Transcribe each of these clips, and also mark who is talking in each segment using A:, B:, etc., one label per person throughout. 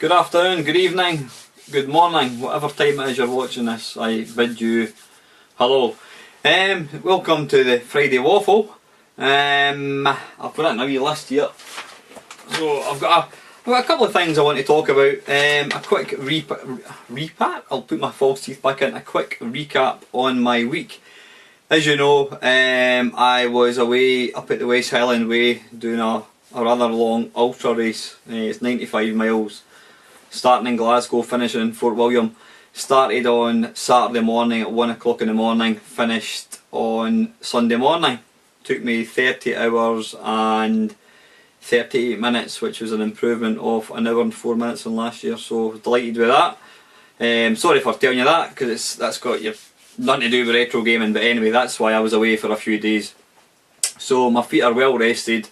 A: Good afternoon, good evening, good morning, whatever time it is you're watching this, I bid you hello. Welcome to the Friday Waffle. I've got it in a wee list here. So I've got a couple of things I want to talk about. A quick recap. I'll put my false teeth back in. A quick recap on my week. As you know, I was away up at the West Highland Way doing a rather long ultra race. It's 95 miles. Starting in Glasgow, finishing in Fort William. Started on Saturday morning at 1 o'clock in the morning, finished on Sunday morning. Took me 30 hours and 38 minutes, which was an improvement of an hour and 4 minutes from last year, so delighted with that. Sorry for telling you that, because that's got nothing to do with retro gaming, but anyway, that's why I was away for a few days. So my feet are well rested,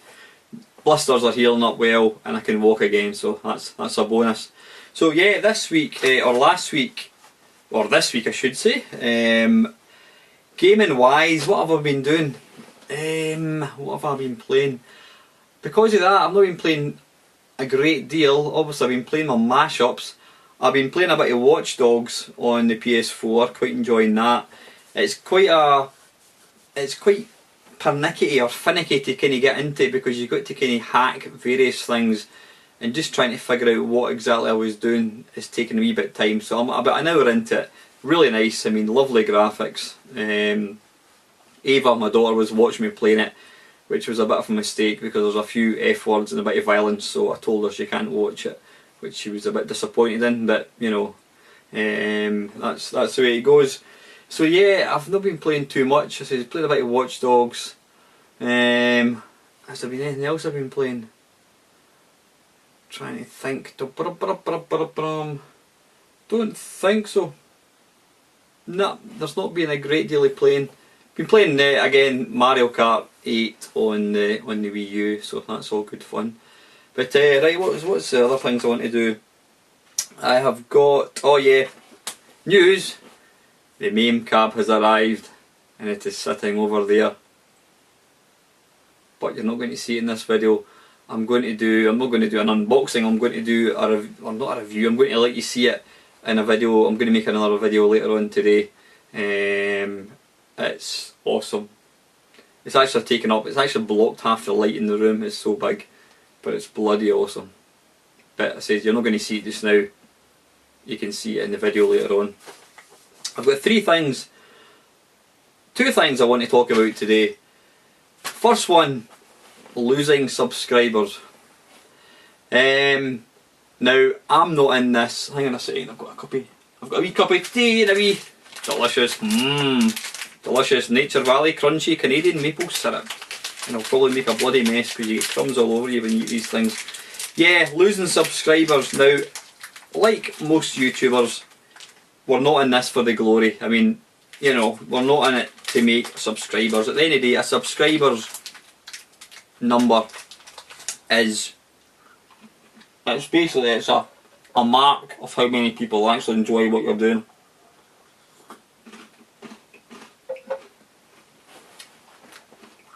A: blisters are healing up well, and I can walk again, so that's a bonus. So yeah, this week, or last week, or this week I should say, gaming wise, what have I been doing? What have I been playing? Because of that, I've not been playing a great deal. Obviously I've been playing my mashups. I've been playing a bit of Watch Dogs on the PS4, quite enjoying that. It's quite pernickety or finicky to kind of get into, because you've got to kind of hack various things, and just trying to figure out what exactly I was doing is taking a wee bit of time. So I'm about an hour into it. Really nice, I mean, lovely graphics. Ava, my daughter, was watching me playing it, which was a bit of a mistake because there's a few F words and a bit of violence, so I told her she can't watch it, which she was a bit disappointed in, but you know, that's the way it goes. So yeah, I've not been playing too much. I said, played a bit of Watch Dogs. Has there been anything else I've been playing? Trying to think. Don't think so. No, there's not been a great deal of playing. Been playing again Mario Kart 8 on the Wii U, so that's all good fun. But right, what's the other things I want to do? I have got, oh yeah, news. The MAME cab has arrived and it is sitting over there. But you're not going to see it in this video. I'm not going to do an unboxing. I'm going to do not a review. I'm going to let you see it in a video. I'm going to make another video later on today. It's awesome. It's actually taken up. It's actually blocked half the light in the room. It's so big, but it's bloody awesome. But I said you're not going to see it just now. You can see it in the video later on. I've got two things I want to talk about today. First one, losing subscribers. Now I'm not in this. Hang on a second. I've got a wee cup of tea and a wee delicious, delicious Nature Valley crunchy Canadian maple syrup. And I'll probably make a bloody mess because you get crumbs all over you when you eat these things. Yeah, losing subscribers. Now, like most YouTubers, we're not in this for the glory. I mean, you know, we're not in it to make subscribers. At the end of the day, a subscriber's number is, it's a mark of how many people actually enjoy what you're doing.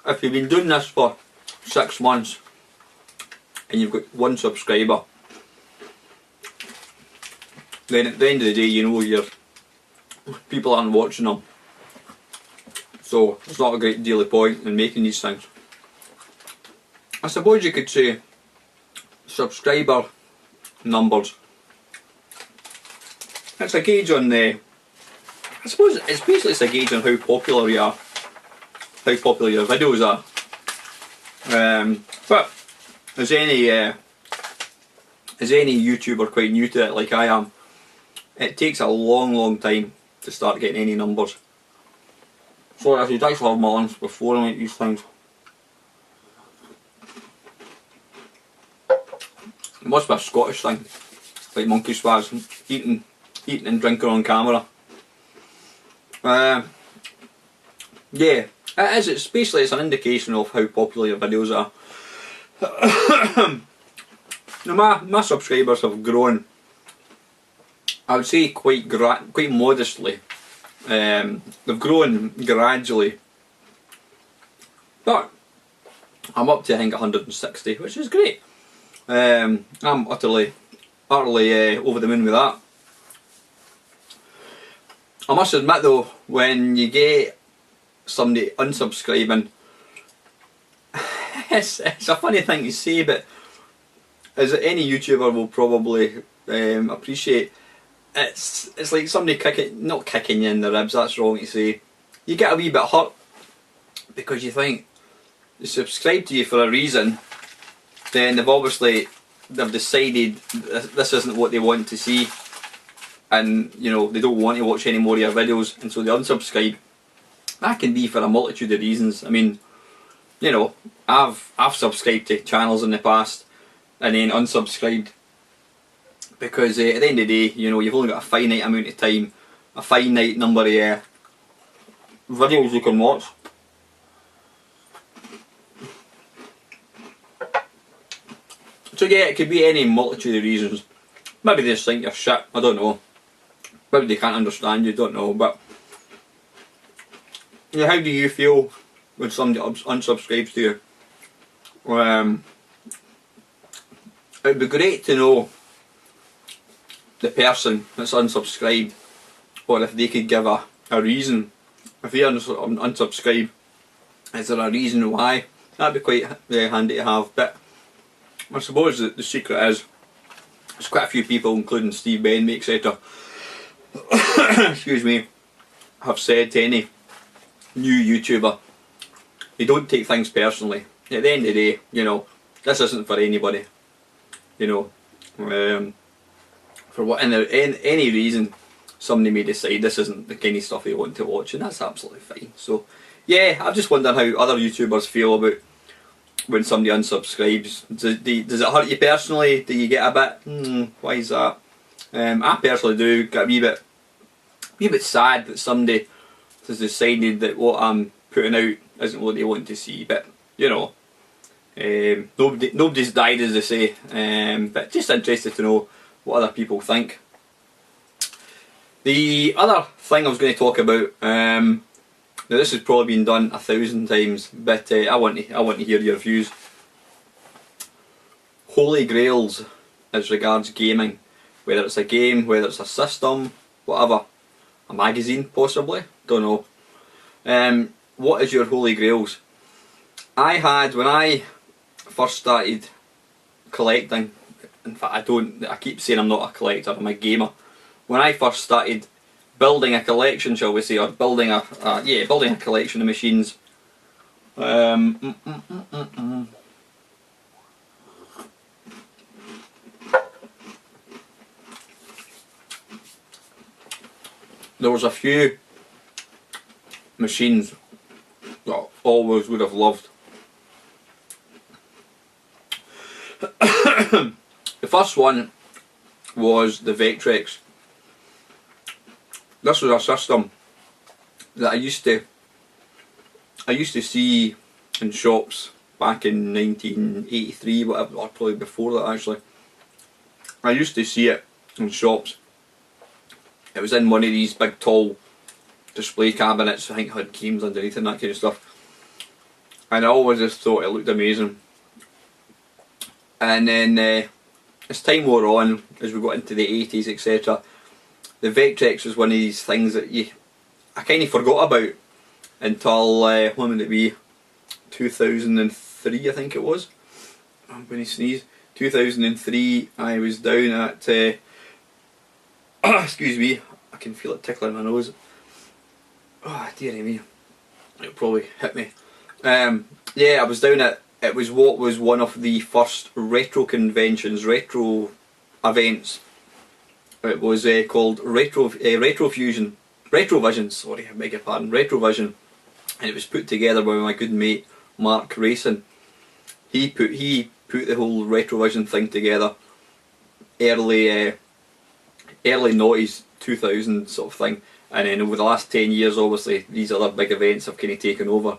A: If you've been doing this for 6 months and you've got 1 subscriber, then at the end of the day you know people aren't watching them. So there's not a great deal of point in making these things. I suppose you could say subscriber numbers. It's a gauge on I suppose it's basically a gauge on how popular you are. How popular your videos are. But as any YouTuber quite new to it like I am, it takes a long time to start getting any numbers. So I should actually have my lunch before I make these things. It must be a Scottish thing, like monkey swaz, eating and drinking on camera. Yeah. It's basically an indication of how popular your videos are. Now my subscribers have grown, I would say quite modestly. They've grown gradually, but I'm up to I think 160, which is great. I'm utterly utterly over the moon with that. I must admit though, when you get somebody unsubscribing, it's a funny thing to say, but as any YouTuber will probably appreciate, it's like somebody not kicking you in the ribs, that's wrong to say. You get a wee bit hurt because you think they subscribe to you for a reason, then they've decided this isn't what they want to see, and you know they don't want to watch any more of your videos, and so they unsubscribe. That can be for a multitude of reasons. I mean, you know, I've subscribed to channels in the past and then unsubscribed because at the end of the day, you know, you've only got a finite amount of time, a finite number of videos you can watch. So yeah, it could be any multitude of reasons. Maybe they just think you're shit, I don't know. Maybe they can't understand you, don't know. But yeah, how do you feel when somebody unsubscribes to you? It would be great to know the person that's unsubscribed, or if they could give a reason. If they unsubscribe, is there a reason why? That'd be quite handy to have. But I suppose the secret is, there's quite a few people, including Steve Benby, etc. excuse me, have said to any new YouTuber, you don't take things personally. At the end of the day, you know, this isn't for anybody. You know, for what any reason, somebody may decide this isn't the kind of stuff they want to watch, and that's absolutely fine. So, yeah, I'm just wondering how other YouTubers feel about when somebody unsubscribes. Does it hurt you personally? Do you get a bit, why is that? I personally do get a wee bit sad that somebody has decided that what I'm putting out isn't what they want to see, but you know, nobody's died, as they say, but just interested to know what other people think. The other thing I was going to talk about, now this has probably been done 1,000 times, but I want to hear your views. Holy grails as regards gaming, whether it's a game, whether it's a system, whatever, a magazine possibly, don't know. What is your holy grails? I had, when I first started collecting, in fact I keep saying I'm not a collector, I'm a gamer. When I first started building a collection, shall we say, or building a collection of machines, there was a few machines that I always would have loved. The first one was the Vectrex. This was a system that I used to see in shops back in 1983, whatever, or probably before that actually. I used to see it in shops. It was in one of these big tall display cabinets, I think it had games underneath and that kind of stuff. And I always just thought it looked amazing. And then as time wore on, as we got into the 80s, etc., the Vectrex was one of these things that I kind of forgot about until, when would it be, 2003 I think it was. I'm going to sneeze. 2003 I was down at, excuse me, I can feel it tickling my nose. Oh dearie me, it'll probably hit me. Yeah, I was down at, it was what was one of the first retro conventions, retro events. It was called Retrovision, sorry, I beg your pardon, Retrovision, and it was put together by my good mate Mark Racing. He put the whole Retrovision thing together, early noughties, 2000 sort of thing, and then over the last 10 years obviously these other big events have kind of taken over.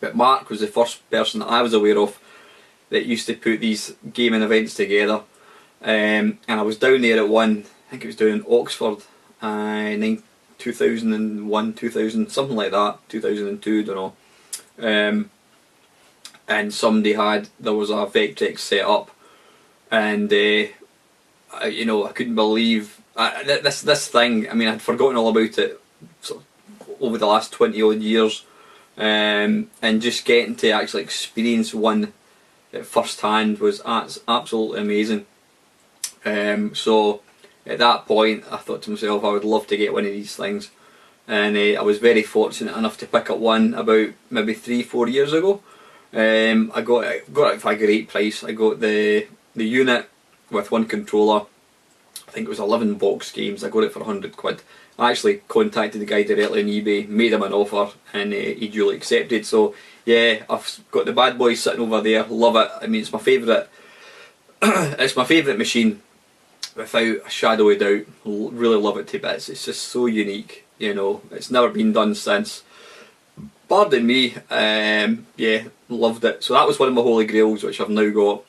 A: But Mark was the first person that I was aware of that used to put these gaming events together. And I was down there at one, I think it was down in Oxford, 2001, 2000, something like that, 2002, don't know. And somebody there was a Vectrex set up, and you know, I couldn't believe this thing. I mean, I'd forgotten all about it sort of over the last 20 odd years, and just getting to actually experience one at first hand was absolutely amazing. So at that point, I thought to myself, I would love to get one of these things, and I was very fortunate enough to pick up one about maybe 3-4 years ago. I got it for a great price. I got the unit with one controller. I think it was 11 box games. I got it for £100. I actually contacted the guy directly on eBay, made him an offer, and he duly accepted. So yeah, I've got the bad boy sitting over there. Love it. I mean, it's my favourite. It's my favourite machine, without a shadow of doubt. Really love it to bits. It's just so unique. You know, it's never been done since. Pardon me. Yeah, loved it. So that was one of my holy grails, which I've now got.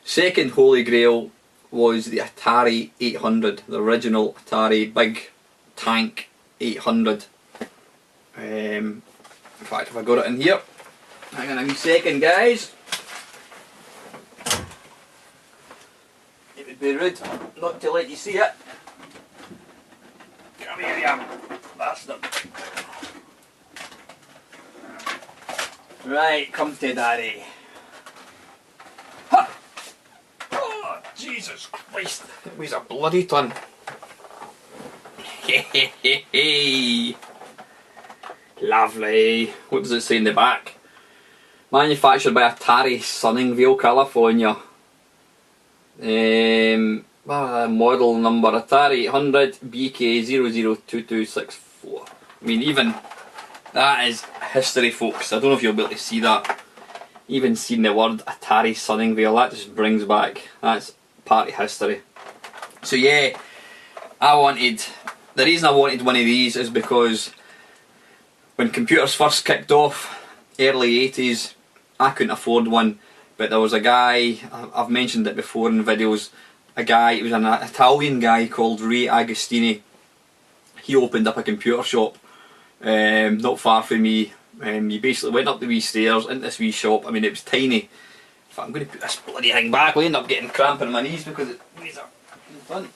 A: Second holy grail was the Atari 800, the original Atari big tank 800. In fact, if I got it in here, hang on a wee second, guys. It would be rude not to let you see it. Come here, you bastard. Right, come to daddy. Ha! Oh, Jesus Christ, it weighs a bloody ton. Hehehe. Lovely. What does it say in the back? Manufactured by Atari, Sunningville, California. Model number Atari 800 BK002264. I mean, even that is history, folks. I don't know if you'll be able to see that. Even seeing the word Atari Sunningville, that just brings back, that's part of history. So yeah, the reason I wanted one of these is because when computers first kicked off, early 80s, I couldn't afford one, but there was a guy, I've mentioned it before in videos, he was an Italian guy called Ray Agostini. He opened up a computer shop not far from me. You basically went up the wee stairs into this wee shop. I mean, it was tiny. In fact, I'm going to put this bloody thing back. I'll end up getting cramp in my knees because it weighs up in front.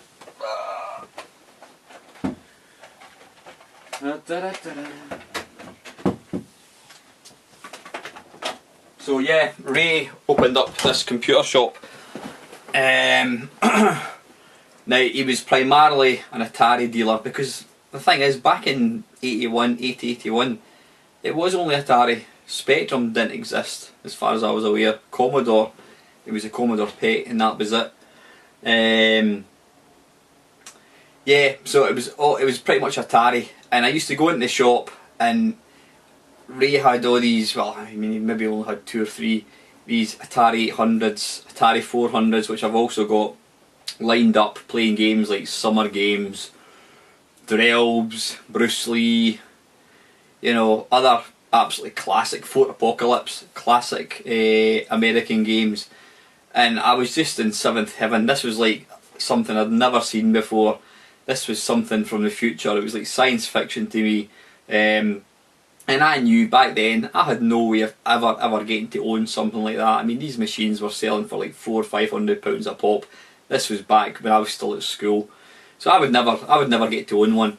A: So yeah, Ray opened up this computer shop. Now, he was primarily an Atari dealer, because the thing is, back in 81, it was only Atari. Spectrum didn't exist, as far as I was aware. Commodore, it was a Commodore PET, and that was it. Yeah, so it was pretty much Atari, and I used to go into the shop, and Ray had all these, well, I mean, he maybe only had 2 or 3, these Atari 800s, Atari 400s, which I've also got lined up, playing games like Summer Games, Drelbs, Bruce Lee, you know, other absolutely classic, Fort Apocalypse, classic American games. And I was just in seventh heaven. This was like something I'd never seen before. This was something from the future. It was like science fiction to me. And I knew back then I had no way of ever getting to own something like that. I mean, these machines were selling for like £400 or £500 a pop. This was back when I was still at school, so I would never get to own one.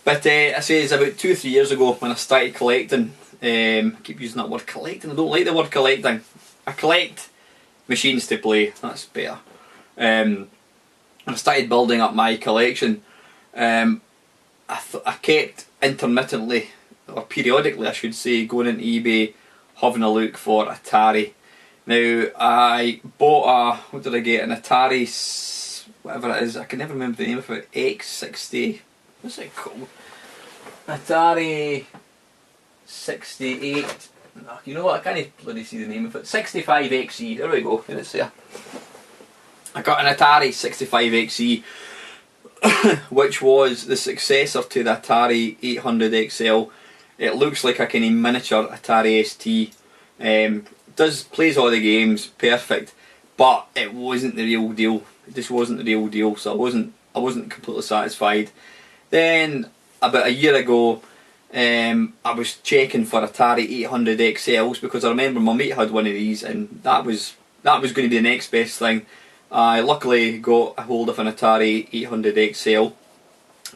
A: But I say it's about 2 or 3 years ago when I started collecting. I keep using that word collecting. I don't like the word collecting. I collect machines to play. That's better. And I started building up my collection. I kept intermittently, or periodically I should say, going into eBay, having a look for Atari. Now, I bought what did I get? An Atari, whatever it is, I can never remember the name of it, X60, what's it called? Atari 68, you know what, I can't bloody see the name of it, 65XE, there we go, and it's there. I got an Atari 65XE, which was the successor to the Atari 800 XL. It looks like a kind of miniature Atari ST. Plays all the games perfect, but it wasn't the real deal. It just wasn't the real deal. So I wasn't completely satisfied. Then about a year ago, I was checking for Atari 800 XLs because I remember my mate had one of these, and that was going to be the next best thing. I luckily got a hold of an Atari 800 XL,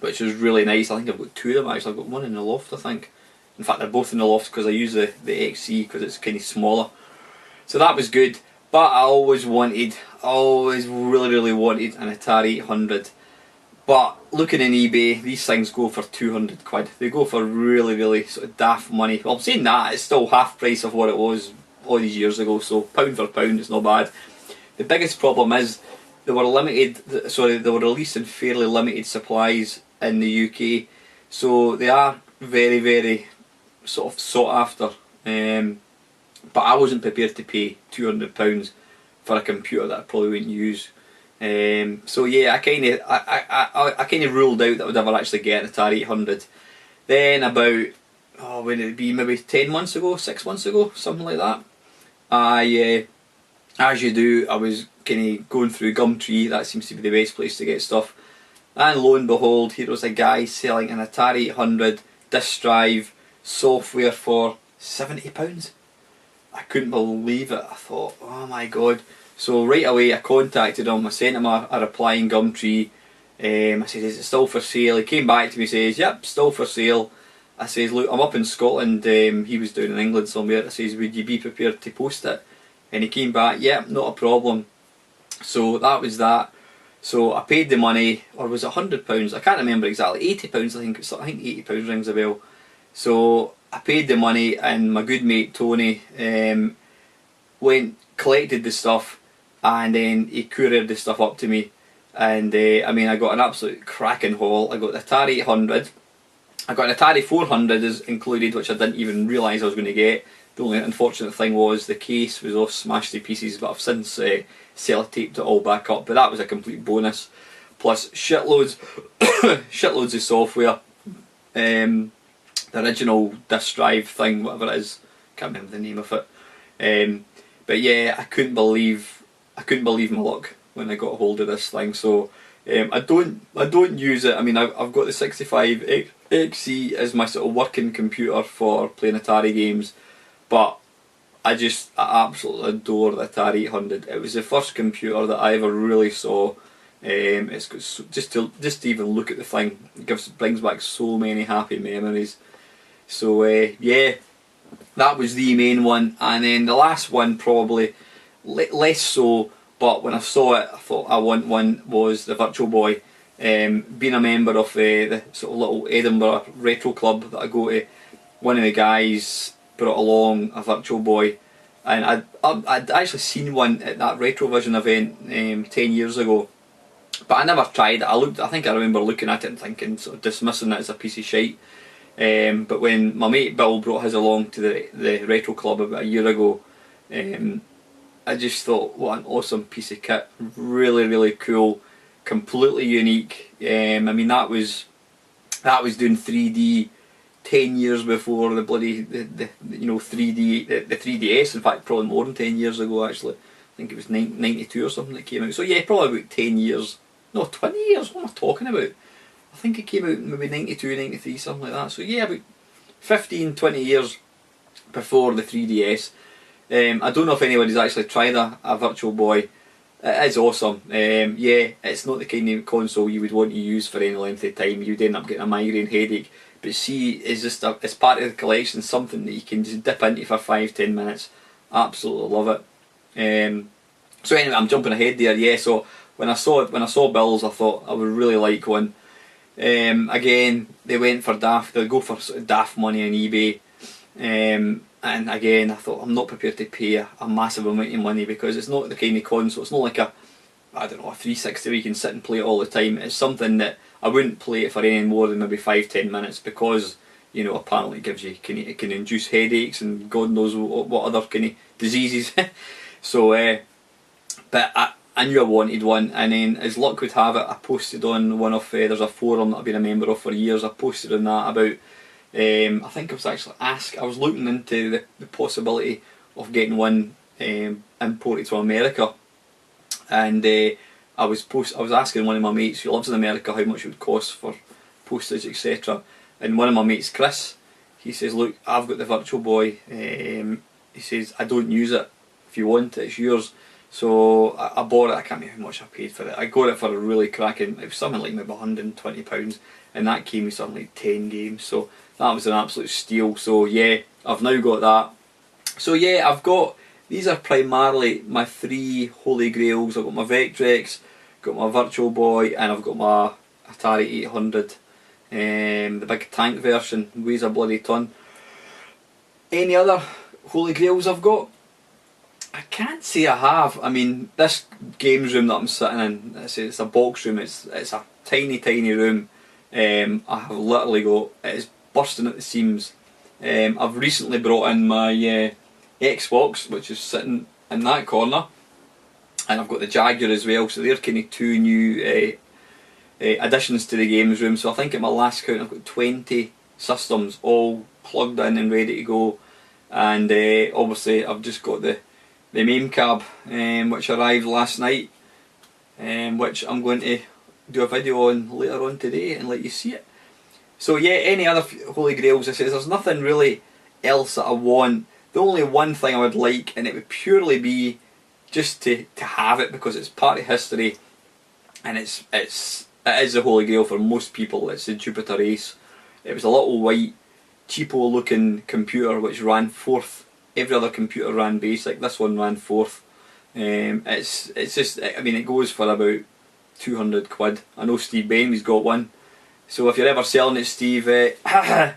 A: which was really nice. I think I've got two of them actually. I've got one in the loft, I think. In fact, they're both in the loft because I use the XC because it's kind of smaller. So that was good. But I always really wanted an Atari 800. But looking in eBay, these things go for 200 quid. They go for really sort of daft money. Well, I'm saying that, it's still half price of what it was all these years ago, so pound for pound, it's not bad. The biggest problem is they were released in fairly limited supplies in the UK, so they are very sort of sought after. But I wasn't prepared to pay £200 for a computer that I probably wouldn't use. So yeah, I kind of ruled out that I would ever actually get an Atari 800. Then about, when did it be, maybe 10 months ago, 6 months ago, something like that, as you do, I was kind of going through Gumtree. That seems to be the best place to get stuff. And lo and behold, here was a guy selling an Atari 800 disk drive software for £70. I couldn't believe it. I thought, oh my god. So right away I contacted him, I sent him a reply in Gumtree. I said, is it still for sale? He came back to me and says, yep, still for sale. I says, look, I'm up in Scotland, he was down in England somewhere. I says, would you be prepared to post it? And he came back, yep, not a problem. So that was that. So I paid the money, or was it £100? I can't remember exactly, £80 I think £80 rings a bell. So I paid the money and my good mate Tony collected the stuff, and then he couriered the stuff up to me. And I mean, I got an absolute cracking haul. I got the Atari 800, I got an Atari 400 is included, which I didn't even realise I was going to get. The only unfortunate thing was the case was all smashed to pieces, but I've since sellotaped it all back up. But that was a complete bonus. Plus shitloads, shitloads of software. The original disk drive thing, whatever it is, can't remember the name of it. But yeah, I couldn't believe my luck when I got a hold of this thing. So I don't use it. I mean, I've got the 65 XC as my sort of working computer for playing Atari games, but I absolutely adore the Atari 800. It was the first computer that I ever really saw. It's got just to even look at the thing, brings back so many happy memories. So yeah, that was the main one, and then the last one probably less so. But when I saw it, I thought I want one, was the Virtual Boy. Being a member of the sort of little Edinburgh retro club that I go to, one of the guys brought along a Virtual Boy, and I'd actually seen one at that Retrovision event 10 years ago, but I never tried it. I think I remember looking at it and thinking, sort of dismissing it as a piece of shite. But when my mate Bill brought his along to the retro club about a year ago, I just thought, what an awesome piece of kit. Really cool, completely unique. I mean, that was doing 3D 10 years before the bloody 3D the 3DS. In fact, probably more than 10 years ago actually. I think it was 92 or something that came out. So yeah, probably about 10 years. No, 20 years. What am I talking about? I think it came out maybe 92, 93, something like that. So yeah, about 15, 20 years before the 3DS. I don't know if anybody's actually tried a Virtual Boy. It is awesome. Yeah, it's not the kind of console you would want to use for any length of time. You'd end up getting a migraine headache. But see, it's just it's part of the collection, something that you can just dip into for 5-10 minutes. Absolutely love it. So anyway, I'm jumping ahead there. Yeah, so when I saw Bill's, I thought I would really like one. Again, they went for daft. They go for sort of daft money on eBay. And again, I thought, I'm not prepared to pay a massive amount of money, because it's not the kind of console, it's not like a 360 where you can sit and play it all the time. It's something that I wouldn't play it for any more than maybe 5-10 minutes, because, you know, apparently it gives you, it can induce headaches and God knows what other kind of diseases. So, but I knew I wanted one, and then as luck would have it, I posted on one of, there's a forum that I've been a member of for years, I posted on that about, I think I was actually I was looking into the possibility of getting one imported to America, and I was asking one of my mates who lives in America how much it would cost for postage, etc. And one of my mates, Chris, he says, look, I've got the Virtual Boy, he says, I don't use it, if you want it, it's yours. So I bought it. I can't remember how much I paid for it. I got it for a really cracking. It was something like maybe £120, and that came with something like 10 games. So that was an absolute steal. So yeah, I've now got that. So yeah, I've got, these are primarily my 3 holy grails. I've got my Vectrex, got my Virtual Boy, and I've got my Atari 800. The big tank version, weighs a bloody ton. Any other holy grails I've got? I can't say I have. I mean, this games room that I'm sitting in, it's a box room, it's a tiny room. I have literally got, it is bursting at the seams. I've recently brought in my Xbox, which is sitting in that corner, and I've got the Jaguar as well, so they're kind of 2 new additions to the games room. So I think at my last count I've got 20 systems all plugged in and ready to go, and obviously I've just got the MAME cab, which arrived last night, which I'm going to do a video on later on today and let you see it. So yeah, any other holy grails, I say there's nothing really else that I want. The only one thing I would like, and it would purely be just to have it because it's part of history, and it is the holy grail for most people. It's the Jupiter Ace. It was a little white, cheapo looking computer which ran 4th. Every other computer ran basic. This one ran 4th. It's just, I mean, it goes for about 200 quid. I know Steve Bainby's got one. So if you're ever selling it, Steve, yeah,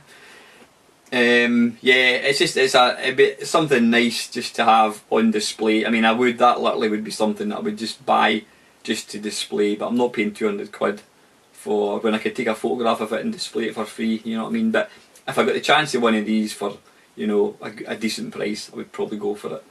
A: it's something nice just to have on display. I mean, that literally would be something that I would just buy just to display, but I'm not paying 200 quid for when I could take a photograph of it and display it for free, you know what I mean? But if I got the chance of one of these for, you know, a decent price, I would probably go for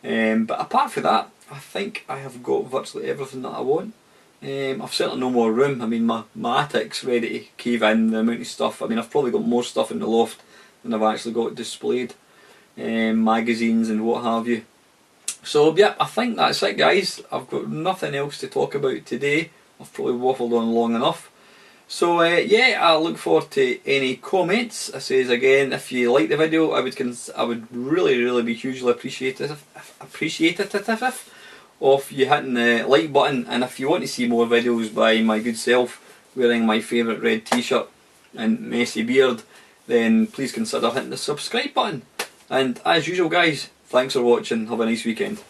A: it. But apart from that, I think I have got virtually everything that I want. I've certainly no more room. I mean, my attic's ready to cave in, the amount of stuff. I mean, I've probably got more stuff in the loft than I've actually got displayed. Magazines and what have you. So yeah, I think that's it, guys. I've got nothing else to talk about today. I've probably waffled on long enough. So yeah, I look forward to any comments. I says again, if you like the video, I would really be hugely appreciative of you hitting the like button, and if you want to see more videos by my good self wearing my favourite red t-shirt and messy beard, then please consider hitting the subscribe button. And as usual, guys, thanks for watching. Have a nice weekend.